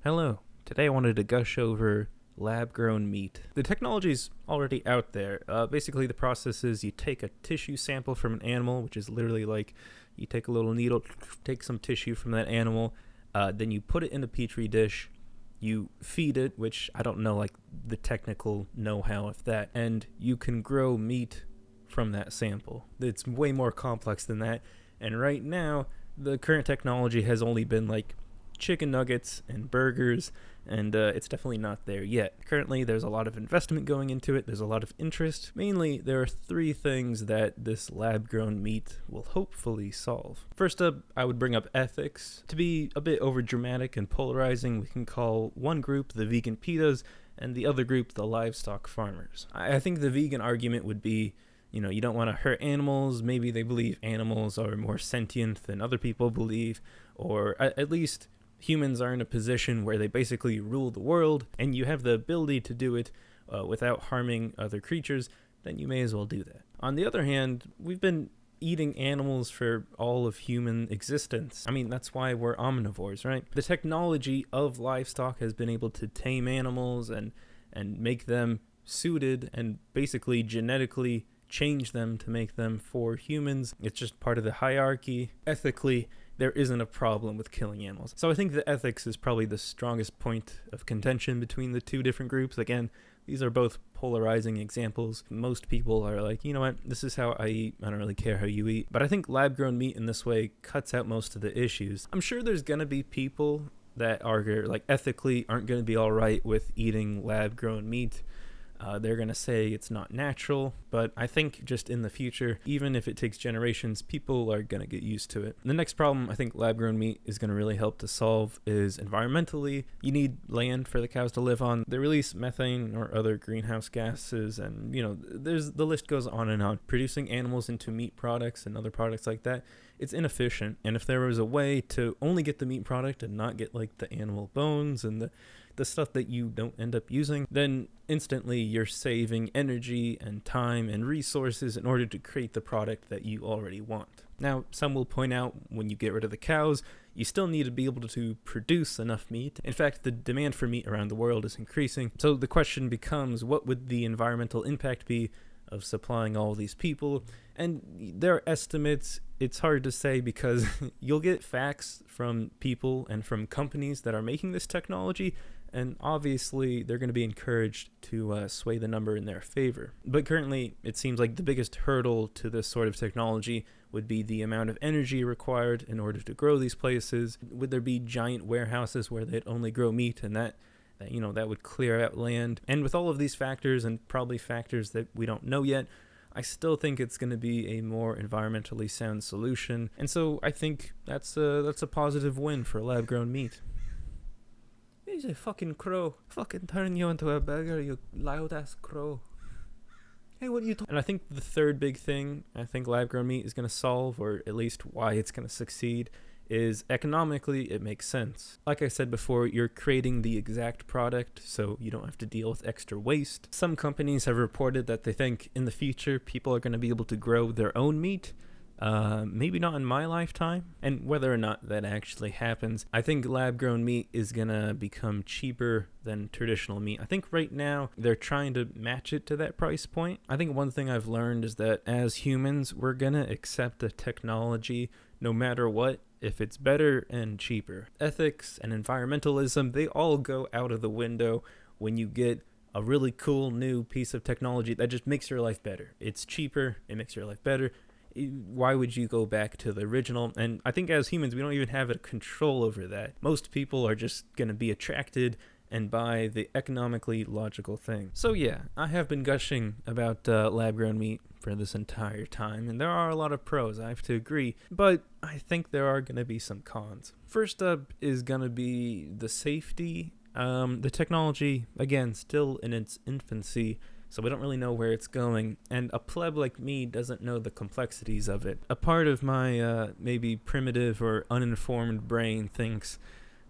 Hello. Today I wanted to gush over lab-grown meat. The technology's already out there. Basically, the process is you take a tissue sample from an animal, which is literally like you take a little needle, take some tissue from that animal, then you put it in a petri dish, you feed it, which I don't know like the technical know-how of that, and you can grow meat from that sample. It's way more complex than that, and right now the current technology has only been like chicken nuggets and burgers, and it's definitely not there yet. Currently, there's a lot of investment going into it, there's a lot of interest. Mainly, there are three things that this lab-grown meat will hopefully solve. First up, I would bring up ethics. To be a bit overdramatic and polarizing, we can call one group the vegan PETAs, and the other group the livestock farmers. I think the vegan argument would be, you don't want to hurt animals. Maybe they believe animals are more sentient than other people believe, or at least humans are in a position where they basically rule the world, and you have the ability to do it without harming other creatures, then you may as well do that. On the other hand, we've been eating animals for all of human existence. I mean, that's why we're omnivores, right? The technology of livestock has been able to tame animals and make them suited and basically genetically change them to make them for humans. It's just part of the hierarchy. Ethically, there isn't a problem with killing animals. So I think the ethics is probably the strongest point of contention between the two different groups. Again, these are both polarizing examples. Most people are like, you know what, this is how I eat. I don't really care how you eat. But I think lab-grown meat in this way cuts out most of the issues. I'm sure there's gonna be people that are like ethically aren't gonna be all right with eating lab-grown meat. They're going to say it's not natural, but I think just in the future, even if it takes generations, people are going to get used to it. The next problem I think lab-grown meat is going to really help to solve is environmentally. You need land for the cows to live on. They release methane or other greenhouse gases, and the list goes on and on. Producing animals into meat products and other products like that, it's inefficient. And if there was a way to only get the meat product and not get like the animal bones and the stuff that you don't end up using, then instantly you're saving energy and time and resources in order to create the product that you already want. Now, some will point out when you get rid of the cows, you still need to be able to produce enough meat. In fact, the demand for meat around the world is increasing. So the question becomes, what would the environmental impact be of supplying all these people? And there are estimates. It's hard to say because you'll get facts from people and from companies that are making this technology, and obviously they're going to be encouraged to sway the number in their favor. But currently, it seems like the biggest hurdle to this sort of technology would be the amount of energy required in order to grow these places. Would there be giant warehouses where they'd only grow meat, and that would clear out land? And with all of these factors, and probably factors that we don't know yet, I still think it's going to be a more environmentally sound solution. And so I think that's a positive win for lab-grown meat. He's a fucking crow. Fucking turn you into a beggar, you loud ass crow. Hey, what are you talking? And I think the third big thing I think lab-grown meat is going to solve, or at least why it's going to succeed, is economically it makes sense. Like I said before, you're creating the exact product, so you don't have to deal with extra waste. Some companies have reported that they think in the future people are going to be able to grow their own meat. Maybe not in my lifetime. And whether or not that actually happens, I think lab-grown meat is gonna become cheaper than traditional meat. I think right now they're trying to match it to that price point. I think one thing I've learned is that as humans, we're gonna accept the technology no matter what, if it's better and cheaper. Ethics and environmentalism, they all go out of the window when you get a really cool new piece of technology that just makes your life better. It's cheaper, it makes your life better. Why would you go back to the original? And I think as humans, we don't even have a control over that. Most people are just going to be attracted and buy the economically logical thing. So yeah, I have been gushing about lab-grown meat for this entire time, and there are a lot of pros, I have to agree, but I think there are going to be some cons. First up is going to be the safety. The technology, again, still in its infancy, so we don't really know where it's going, and a pleb like me doesn't know the complexities of it. A part of my maybe primitive or uninformed brain thinks,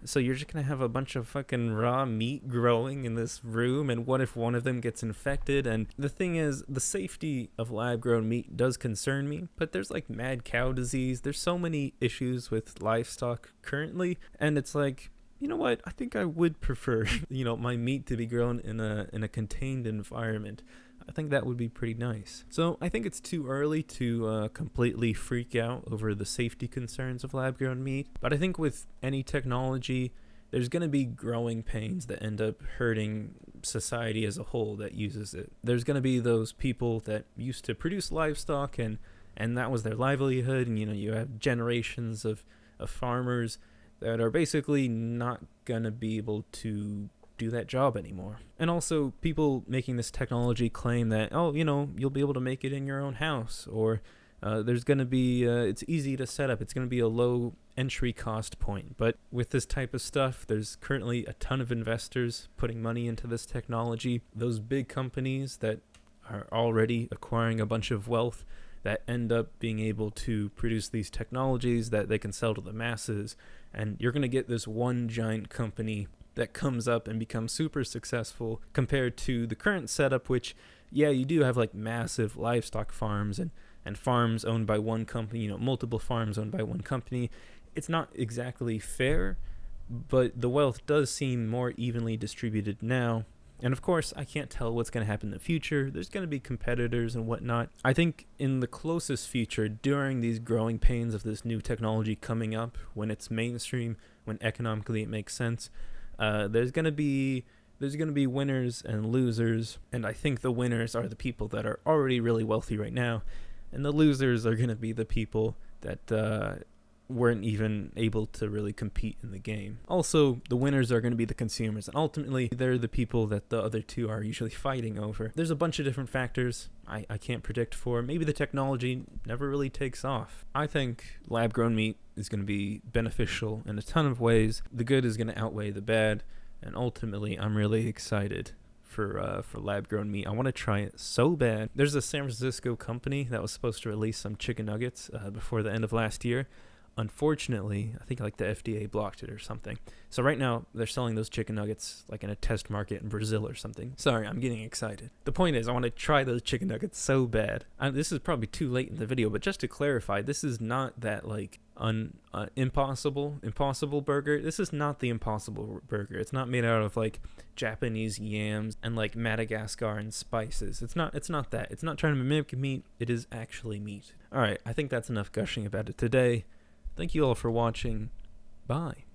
so you're just gonna have a bunch of fucking raw meat growing in this room, and what if one of them gets infected? And the thing is, the safety of lab-grown meat does concern me, but there's like mad cow disease, there's so many issues with livestock currently, and it's like, You know what? I think I would prefer, my meat to be grown in a contained environment. I think that would be pretty nice. So I think it's too early to completely freak out over the safety concerns of lab-grown meat. But I think with any technology, there's going to be growing pains that end up hurting society as a whole that uses it. There's going to be those people that used to produce livestock and that was their livelihood. And, you have generations of farmers that are basically not going to be able to do that job anymore. And also people making this technology claim that, you'll be able to make it in your own house, or there's going to be, it's easy to set up. It's going to be a low entry cost point. But with this type of stuff, there's currently a ton of investors putting money into this technology. Those big companies that are already acquiring a bunch of wealth that end up being able to produce these technologies that they can sell to the masses. And you're going to get this one giant company that comes up and becomes super successful compared to the current setup, which, you do have like massive livestock farms and farms owned by one company, multiple farms owned by one company. It's not exactly fair, but the wealth does seem more evenly distributed now. And of course, I can't tell what's going to happen in the future. There's going to be competitors and whatnot. I think in the closest future, during these growing pains of this new technology coming up, when it's mainstream, when economically it makes sense, there's going to be winners and losers. And I think the winners are the people that are already really wealthy right now. And the losers are going to be the people that weren't even able to really compete in the game. Also, the winners are going to be the consumers, and ultimately they're the people that the other two are usually fighting over. There's a bunch of different factors I can't predict for. Maybe the technology never really takes off. I think lab-grown meat is going to be beneficial in a ton of ways. The good is going to outweigh the bad, and ultimately I'm really excited for lab-grown meat. I want to try it so bad. There's a San Francisco company that was supposed to release some chicken nuggets before the end of last year. Unfortunately, I think like the FDA blocked it or something. So right now they're selling those chicken nuggets like in a test market in Brazil or something. Sorry, I'm getting excited. The point is I want to try those chicken nuggets so bad. This is probably too late in the video, but just to clarify, this is not that like impossible burger. This is not the Impossible Burger. It's not made out of like Japanese yams and like Madagascar and spices. It's not that. It's not trying to mimic meat. It is actually meat. All right, I think that's enough gushing about it today. Thank you all for watching. Bye.